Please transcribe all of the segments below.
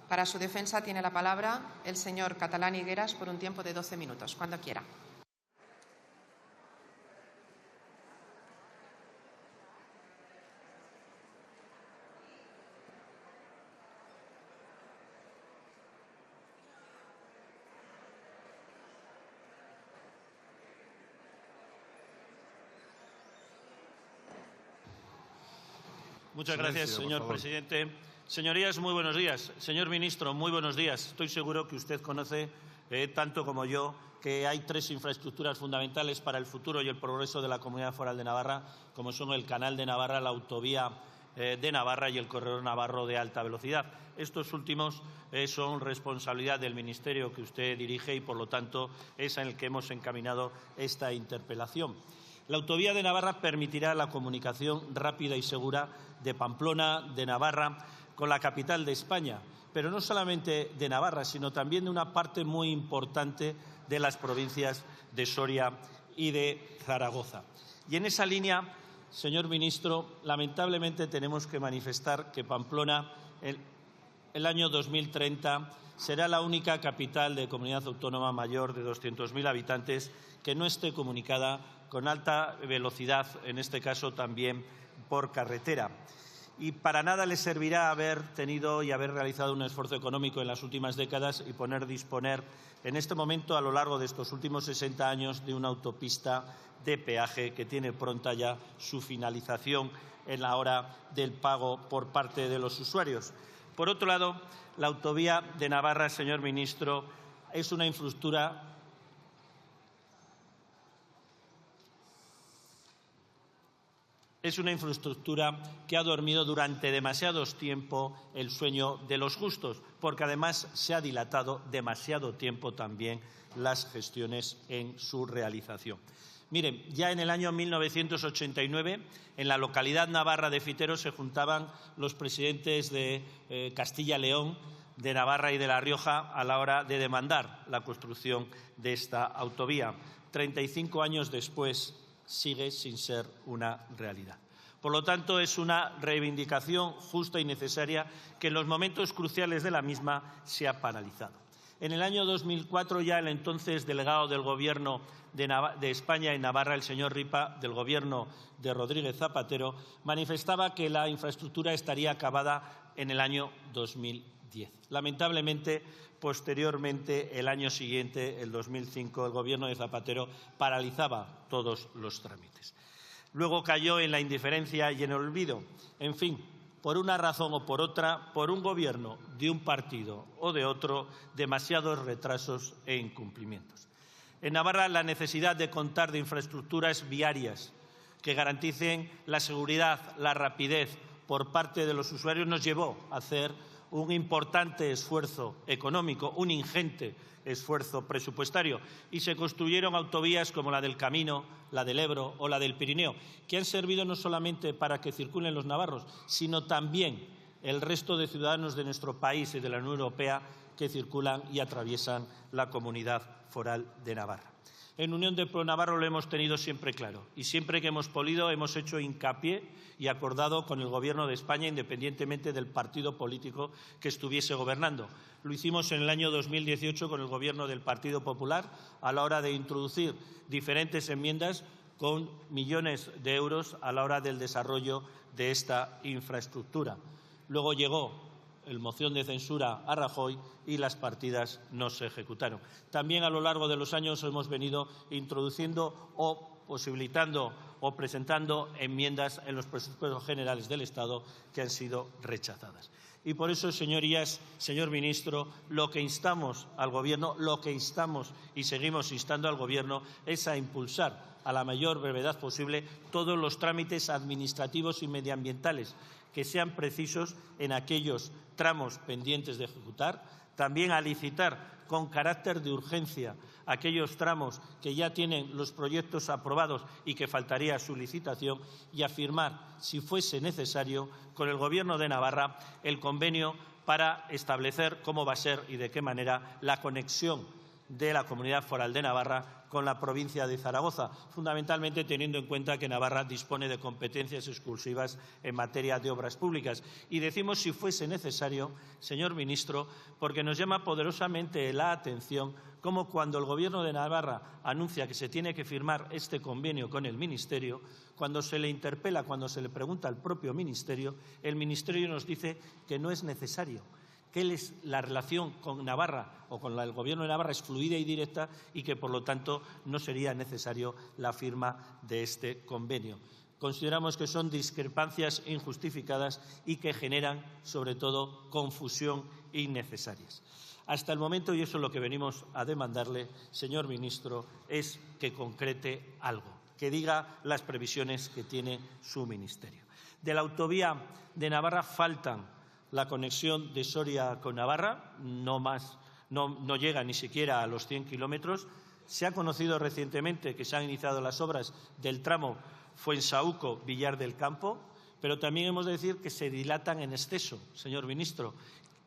Para su defensa tiene la palabra el señor Catalán Higueras por un tiempo de 12 minutos, cuando quiera. Muchas gracias, señor presidente. Señorías, muy buenos días. Señor ministro, muy buenos días. Estoy seguro que usted conoce, tanto como yo, que hay tres infraestructuras fundamentales para el futuro y el progreso de la Comunidad Foral de Navarra, como son el Canal de Navarra, la autovía de Navarra y el Corredor Navarro de alta velocidad. Estos últimos son responsabilidad del ministerio que usted dirige y, por lo tanto, es en el que hemos encaminado esta interpelación. La autovía de Navarra permitirá la comunicación rápida y segura de Pamplona, de Navarra, con la capital de España, pero no solamente de Navarra, sino también de una parte muy importante de las provincias de Soria y de Zaragoza. Y en esa línea, señor ministro, lamentablemente tenemos que manifestar que Pamplona, el año 2030, será la única capital de comunidad autónoma mayor de 200.000 habitantes que no esté comunicada con alta velocidad, en este caso también por carretera. Y para nada le servirá haber tenido y haber realizado un esfuerzo económico en las últimas décadas y disponer en este momento, a lo largo de estos últimos 60 años, de una autopista de peaje que tiene pronta ya su finalización en la hora del pago por parte de los usuarios. Por otro lado, la autovía de Navarra, señor ministro, es una infraestructura que ha dormido durante demasiado tiempo el sueño de los justos, porque además se ha dilatado demasiado tiempo también las gestiones en su realización. Miren, ya en el año 1989, en la localidad navarra de Fitero se juntaban los presidentes de Castilla-León, de Navarra y de La Rioja a la hora de demandar la construcción de esta autovía. 35 años después, sigue sin ser una realidad. Por lo tanto, es una reivindicación justa y necesaria que en los momentos cruciales de la misma se ha paralizado. En el año 2004 ya el entonces delegado del Gobierno de España en Navarra, el señor Ripa, del Gobierno de Rodríguez Zapatero, manifestaba que la infraestructura estaría acabada en el año 2010. Lamentablemente, posteriormente, el año siguiente, el 2005, el Gobierno de Zapatero paralizaba todos los trámites. Luego cayó en la indiferencia y en el olvido. En fin, por una razón o por otra, por un gobierno de un partido o de otro, demasiados retrasos e incumplimientos. En Navarra, la necesidad de contar de infraestructuras viarias que garanticen la seguridad, la rapidez por parte de los usuarios nos llevó a hacer un importante esfuerzo económico, un ingente esfuerzo presupuestario, y se construyeron autovías como la del Camino, la del Ebro o la del Pirineo, que han servido no solamente para que circulen los navarros, sino también el resto de ciudadanos de nuestro país y de la Unión Europea que circulan y atraviesan la Comunidad Foral de Navarra. En Unión de Pueblo Navarro lo hemos tenido siempre claro y siempre que hemos podido hemos hecho hincapié y acordado con el Gobierno de España, independientemente del partido político que estuviese gobernando. Lo hicimos en el año 2018 con el Gobierno del Partido Popular a la hora de introducir diferentes enmiendas con millones de euros a la hora del desarrollo de esta infraestructura. Luego llegó la moción de censura a Rajoy y las partidas no se ejecutaron. También a lo largo de los años hemos venido introduciendo o posibilitando o presentando enmiendas en los presupuestos generales del Estado que han sido rechazadas. Y por eso, señorías, señor ministro, lo que instamos al Gobierno, lo que instamos y seguimos instando al Gobierno es a impulsar a la mayor brevedad posible todos los trámites administrativos y medioambientales que sean precisos en aquellos tramos pendientes de ejecutar, también a licitar con carácter de urgencia aquellos tramos que ya tienen los proyectos aprobados y que faltaría su licitación, y a firmar, si fuese necesario, con el Gobierno de Navarra el convenio para establecer cómo va a ser y de qué manera la conexión de la Comunidad Foral de Navarra con la provincia de Zaragoza, fundamentalmente teniendo en cuenta que Navarra dispone de competencias exclusivas en materia de obras públicas. Y decimos si fuese necesario, señor ministro, porque nos llama poderosamente la atención cómo cuando el Gobierno de Navarra anuncia que se tiene que firmar este convenio con el Ministerio, cuando se le interpela, cuando se le pregunta al propio Ministerio, el Ministerio nos dice que no es necesario, que la relación con Navarra o con el Gobierno de Navarra es fluida y directa y que, por lo tanto, no sería necesario la firma de este convenio. Consideramos que son discrepancias injustificadas y que generan, sobre todo, confusión innecesarias. Hasta el momento, y eso es lo que venimos a demandarle, señor ministro, es que concrete algo, que diga las previsiones que tiene su ministerio. De la autovía de Navarra faltan la conexión de Soria con Navarra, no llega ni siquiera a los 100 kilómetros. Se ha conocido recientemente que se han iniciado las obras del tramo Fuensaúco-Villar del Campo, pero también hemos de decir que se dilatan en exceso, señor ministro.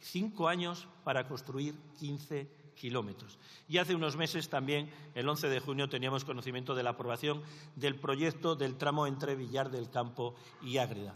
5 años para construir 15 kilómetros. Y hace unos meses también, el 11 de junio, teníamos conocimiento de la aprobación del proyecto del tramo entre Villar del Campo y Ágreda.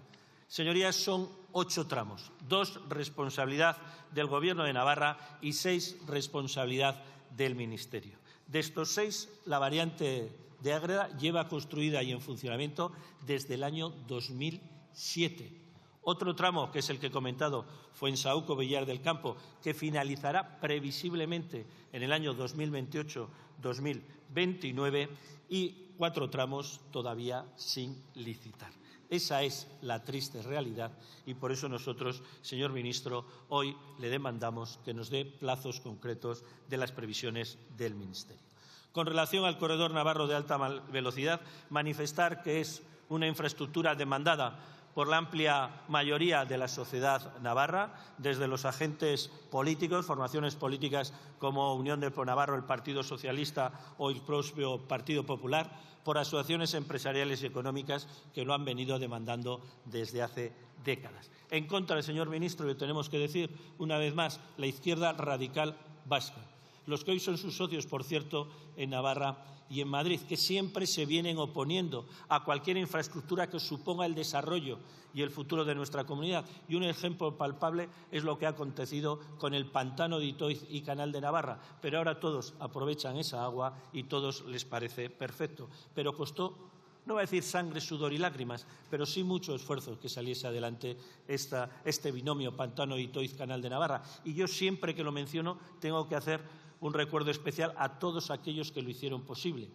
Señorías, son 8 tramos, 2 responsabilidad del Gobierno de Navarra y 6 responsabilidad del Ministerio. De estos 6, la variante de Ágreda lleva construida y en funcionamiento desde el año 2007. Otro tramo, que es el que he comentado, Fuensaúco-Villar del Campo, que finalizará previsiblemente en el año 2028-2029 y 4 tramos todavía sin licitar. Esa es la triste realidad y por eso nosotros, señor ministro, hoy le demandamos que nos dé plazos concretos de las previsiones del Ministerio. Con relación al corredor navarro de alta velocidad, manifestar que es una infraestructura demandada por la amplia mayoría de la sociedad navarra, desde los agentes políticos, formaciones políticas como Unión del Pueblo-Navarro, el Partido Socialista o el propio Partido Popular, por asociaciones empresariales y económicas que lo han venido demandando desde hace décadas. En contra del señor ministro, le tenemos que decir una vez más, la izquierda radical vasca, los que hoy son sus socios, por cierto, en Navarra y en Madrid, que siempre se vienen oponiendo a cualquier infraestructura que suponga el desarrollo y el futuro de nuestra comunidad. Y un ejemplo palpable es lo que ha acontecido con el pantano de Itoiz y Canal de Navarra. Pero ahora todos aprovechan esa agua y todos les parece perfecto. Pero costó, no voy a decir sangre, sudor y lágrimas, pero sí mucho esfuerzo que saliese adelante este binomio pantano de Itoiz, Canal de Navarra. Y yo siempre que lo menciono tengo que hacer un recuerdo especial a todos aquellos que lo hicieron posible,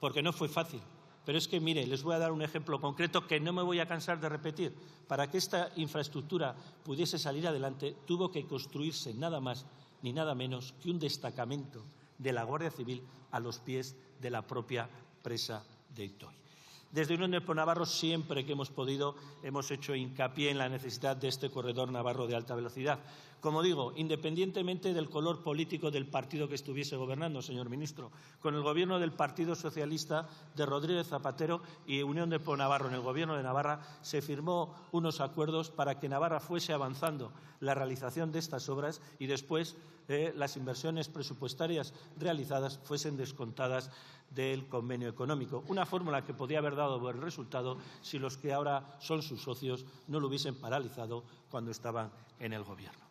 porque no fue fácil. Pero es que, mire, les voy a dar un ejemplo concreto que no me voy a cansar de repetir. Para que esta infraestructura pudiese salir adelante, tuvo que construirse nada más ni nada menos que un destacamento de la Guardia Civil a los pies de la propia presa de Itoiz. Desde Unión del Pueblo-Navarro, siempre que hemos podido, hemos hecho hincapié en la necesidad de este corredor navarro de alta velocidad. Como digo, independientemente del color político del partido que estuviese gobernando, señor ministro, con el Gobierno del Partido Socialista de Rodríguez Zapatero y Unión del Pueblo-Navarro en el Gobierno de Navarra se firmó unos acuerdos para que Navarra fuese avanzando la realización de estas obras y después las inversiones presupuestarias realizadas fuesen descontadas del convenio económico. Una fórmula que podía haber dado buen resultado si los que ahora son sus socios no lo hubiesen paralizado cuando estaban en el Gobierno.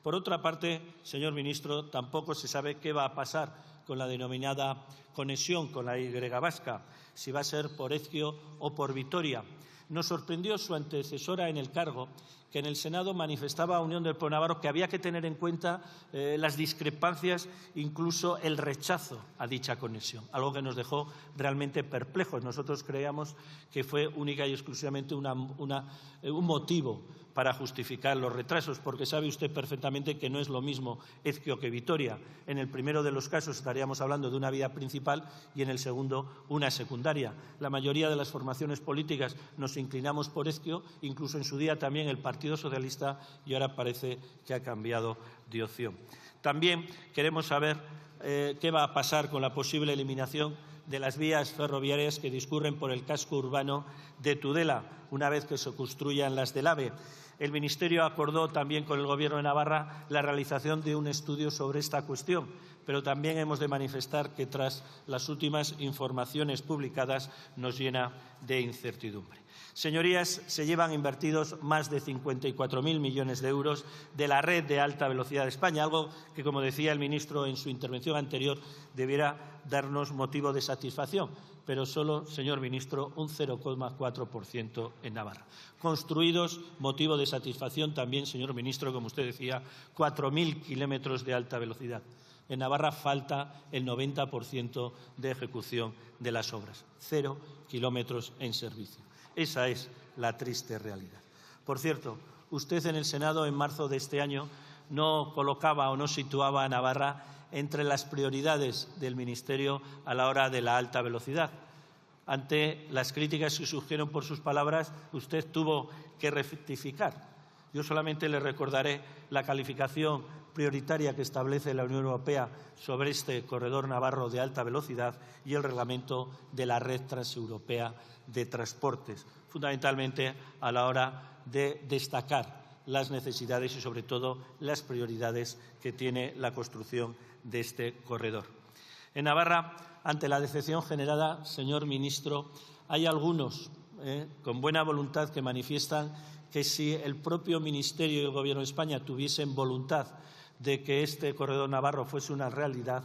Por otra parte, señor ministro, tampoco se sabe qué va a pasar con la denominada conexión con la Y vasca, si va a ser por Ezquio o por Vitoria. Nos sorprendió su antecesora en el cargo, que en el Senado manifestaba a Unión del Pueblo-Navarro que había que tener en cuenta las discrepancias, incluso el rechazo a dicha conexión, algo que nos dejó realmente perplejos. Nosotros creíamos que fue única y exclusivamente un motivo para justificar los retrasos, porque sabe usted perfectamente que no es lo mismo Ezquio que Vitoria. En el primero de los casos estaríamos hablando de una vía principal y en el segundo una secundaria. La mayoría de las formaciones políticas nos inclinamos por Ezquio, incluso en su día también el Partido Socialista, y ahora parece que ha cambiado de opción. También queremos saber qué va a pasar con la posible eliminación de las vías ferroviarias que discurren por el casco urbano de Tudela. una vez que se construyan las del AVE. El Ministerio acordó también con el Gobierno de Navarra la realización de un estudio sobre esta cuestión, pero también hemos de manifestar que tras las últimas informaciones publicadas nos llena de incertidumbre. Señorías, se llevan invertidos más de 54.000 millones de euros de la red de alta velocidad de España, algo que, como decía el ministro en su intervención anterior, debiera darnos motivo de satisfacción, pero solo, señor ministro, un 0,4% en Navarra. Construidos, motivo de satisfacción también, señor ministro, como usted decía, 4.000 kilómetros de alta velocidad. En Navarra falta el 90% de ejecución de las obras, 0 kilómetros en servicio. Esa es la triste realidad. Por cierto, usted en el Senado, en marzo de este año, no colocaba o no situaba a Navarra entre las prioridades del Ministerio a la hora de la alta velocidad. Ante las críticas que surgieron por sus palabras, usted tuvo que rectificar. Yo solamente le recordaré la calificación prioritaria que establece la Unión Europea sobre este corredor navarro de alta velocidad y el reglamento de la red transeuropea de transportes, fundamentalmente a la hora de destacar las necesidades y, sobre todo, las prioridades que tiene la construcción de este corredor. En Navarra, ante la decepción generada, señor ministro, hay algunos con buena voluntad que manifiestan que si el propio Ministerio y el Gobierno de España tuviesen voluntad de que este corredor navarro fuese una realidad,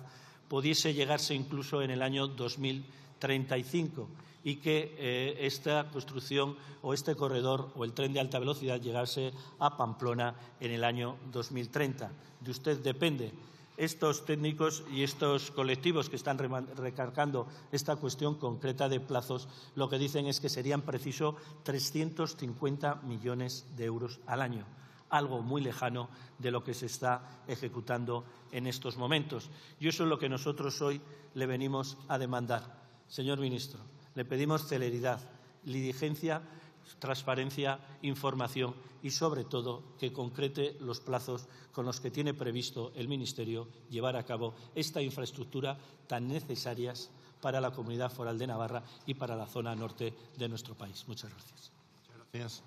pudiese llegarse incluso en el año 2035 y que esta construcción o este corredor o el tren de alta velocidad llegase a Pamplona en el año 2030. De usted depende. Estos técnicos y estos colectivos que están recargando esta cuestión concreta de plazos, lo que dicen es que serían precisos 350 millones de euros al año, algo muy lejano de lo que se está ejecutando en estos momentos. Y eso es lo que nosotros hoy le venimos a demandar. Señor ministro, le pedimos celeridad, diligencia, transparencia, información y, sobre todo, que concrete los plazos con los que tiene previsto el Ministerio llevar a cabo esta infraestructura tan necesarias para la Comunidad Foral de Navarra y para la zona norte de nuestro país. Muchas gracias.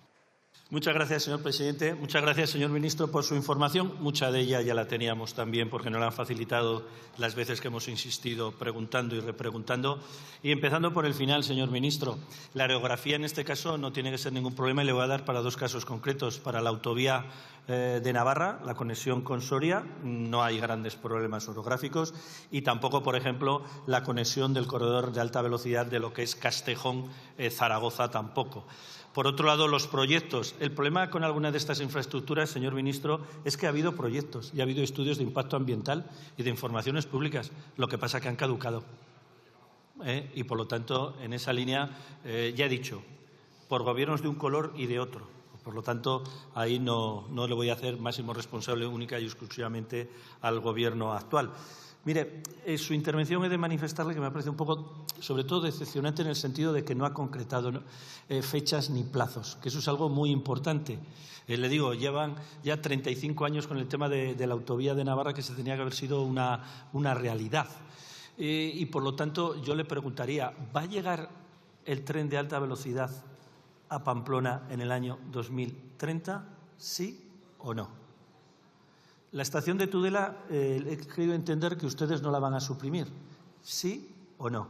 Muchas gracias, señor presidente. Muchas gracias, señor ministro, por su información. Mucha de ella ya la teníamos también porque nos la han facilitado las veces que hemos insistido preguntando y repreguntando. Y empezando por el final, señor ministro, la orografía en este caso no tiene que ser ningún problema y le voy a dar para dos casos concretos. Para la autovía de Navarra, la conexión con Soria, no hay grandes problemas orográficos y tampoco, por ejemplo, la conexión del corredor de alta velocidad de lo que es Castejón-Zaragoza tampoco. Por otro lado, los proyectos. El problema con algunas de estas infraestructuras, señor ministro, es que ha habido proyectos y ha habido estudios de impacto ambiental y de informaciones públicas. Lo que pasa es que han caducado. Y, por lo tanto, en esa línea, ya he dicho, por gobiernos de un color y de otro. Por lo tanto, ahí no le voy a hacer máximo responsable única y exclusivamente al Gobierno actual. Mire, en su intervención he de manifestarle que me parece un poco, sobre todo, decepcionante en el sentido de que no ha concretado fechas ni plazos, que eso es algo muy importante. Le digo, llevan ya 35 años con el tema de la autovía de Navarra, que se tenía que haber sido una realidad. Y, por lo tanto, yo le preguntaría, ¿va a llegar el tren de alta velocidad a Pamplona en el año 2030? ¿Sí o no? La estación de Tudela, he querido entender que ustedes no la van a suprimir. ¿Sí o no?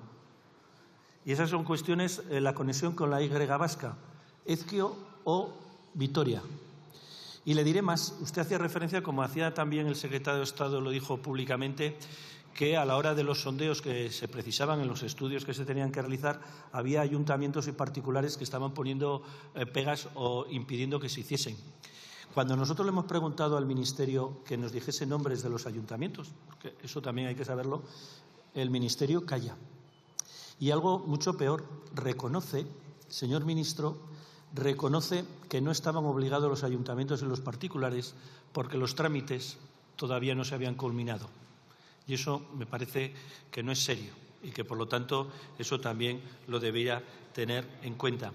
Y esas son cuestiones, la conexión con la Y vasca, Ezquio o Vitoria. Y le diré más. Usted hacía referencia, como hacía también el secretario de Estado, lo dijo públicamente, que a la hora de los sondeos que se precisaban en los estudios que se tenían que realizar, había ayuntamientos y particulares que estaban poniendo pegas o impidiendo que se hiciesen. Cuando nosotros le hemos preguntado al Ministerio que nos dijese nombres de los ayuntamientos, porque eso también hay que saberlo, el Ministerio calla. Y algo mucho peor, reconoce, señor ministro, reconoce que no estaban obligados los ayuntamientos y los particulares porque los trámites todavía no se habían culminado. Y eso me parece que no es serio y que, por lo tanto, eso también lo debería tener en cuenta.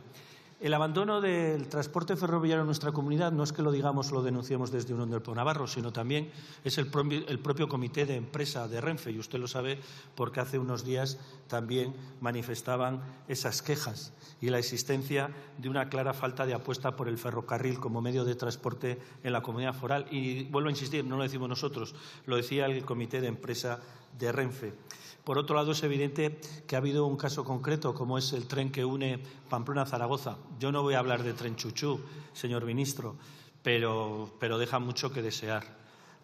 El abandono del transporte ferroviario en nuestra comunidad no es que lo digamos o lo denunciemos desde Unión del Pueblo Navarro, sino también es el propio comité de empresa de Renfe, y usted lo sabe porque hace unos días también manifestaban esas quejas y la existencia de una clara falta de apuesta por el ferrocarril como medio de transporte en la comunidad foral. Y vuelvo a insistir, no lo decimos nosotros, lo decía el comité de empresa de Renfe. Por otro lado, es evidente que ha habido un caso concreto, como es el tren que une Pamplona a Zaragoza. Yo no voy a hablar de tren chuchú, señor ministro, pero deja mucho que desear.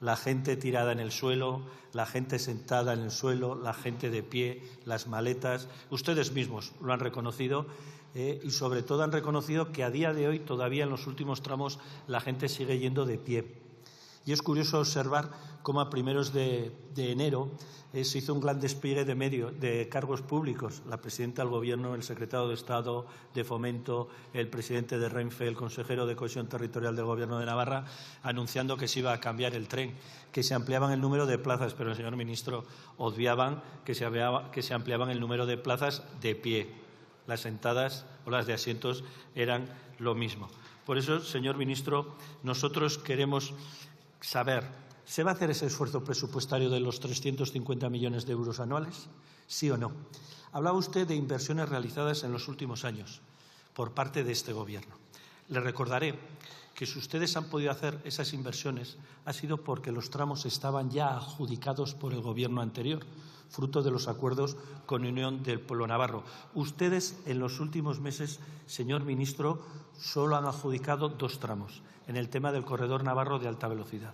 La gente tirada en el suelo, la gente sentada en el suelo, la gente de pie, las maletas. Ustedes mismos lo han reconocido y, sobre todo, han reconocido que a día de hoy, todavía en los últimos tramos, la gente sigue yendo de pie. Y es curioso observar cómo a primeros de enero se hizo un gran despliegue de cargos públicos. La presidenta del Gobierno, el secretario de Estado de Fomento, el presidente de Renfe, el consejero de Cohesión Territorial del Gobierno de Navarra, anunciando que se iba a cambiar el tren, que se ampliaban el número de plazas, pero el señor ministro obviaban que se ampliaban el número de plazas de pie. Las sentadas o las de asientos eran lo mismo. Por eso, señor ministro, nosotros queremos saber, ¿se va a hacer ese esfuerzo presupuestario de los 350 millones de euros anuales? ¿Sí o no? Hablaba usted de inversiones realizadas en los últimos años por parte de este Gobierno. Le recordaré que si ustedes han podido hacer esas inversiones ha sido porque los tramos estaban ya adjudicados por el Gobierno anterior, fruto de los acuerdos con Unión del Pueblo Navarro. Ustedes, en los últimos meses, señor ministro, solo han adjudicado 2 tramos en el tema del corredor navarro de alta velocidad.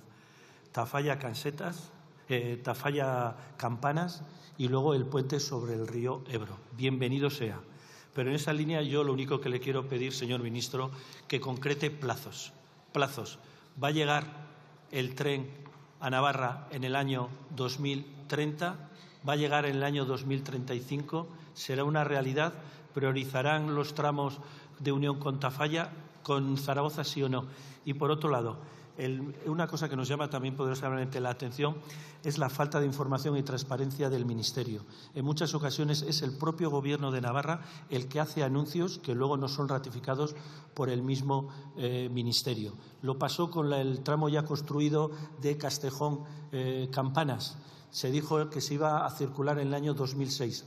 Tafalla-Campanas y luego el puente sobre el río Ebro. Bienvenido sea. Pero en esa línea yo lo único que le quiero pedir, señor ministro, que concrete plazos. Plazos. ¿Va a llegar el tren a Navarra en el año 2030? ¿Va a llegar en el año 2035? ¿Será una realidad? ¿Priorizarán los tramos de unión con Tafalla, con Zaragoza, sí o no? Y por otro lado, una cosa que nos llama también poderosamente la atención es la falta de información y transparencia del Ministerio. En muchas ocasiones es el propio Gobierno de Navarra el que hace anuncios que luego no son ratificados por el mismo Ministerio. Lo pasó con el tramo ya construido de Castejón-Campanas. Se dijo que se iba a circular en el año 2006.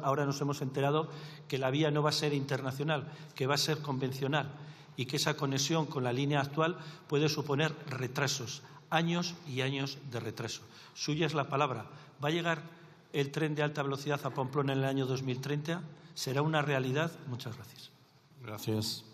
Ahora nos hemos enterado que la vía no va a ser internacional, que va a ser convencional y que esa conexión con la línea actual puede suponer retrasos, años y años de retraso. Suya es la palabra. ¿Va a llegar el tren de alta velocidad a Pamplona en el año 2030? ¿Será una realidad? Muchas gracias. Gracias.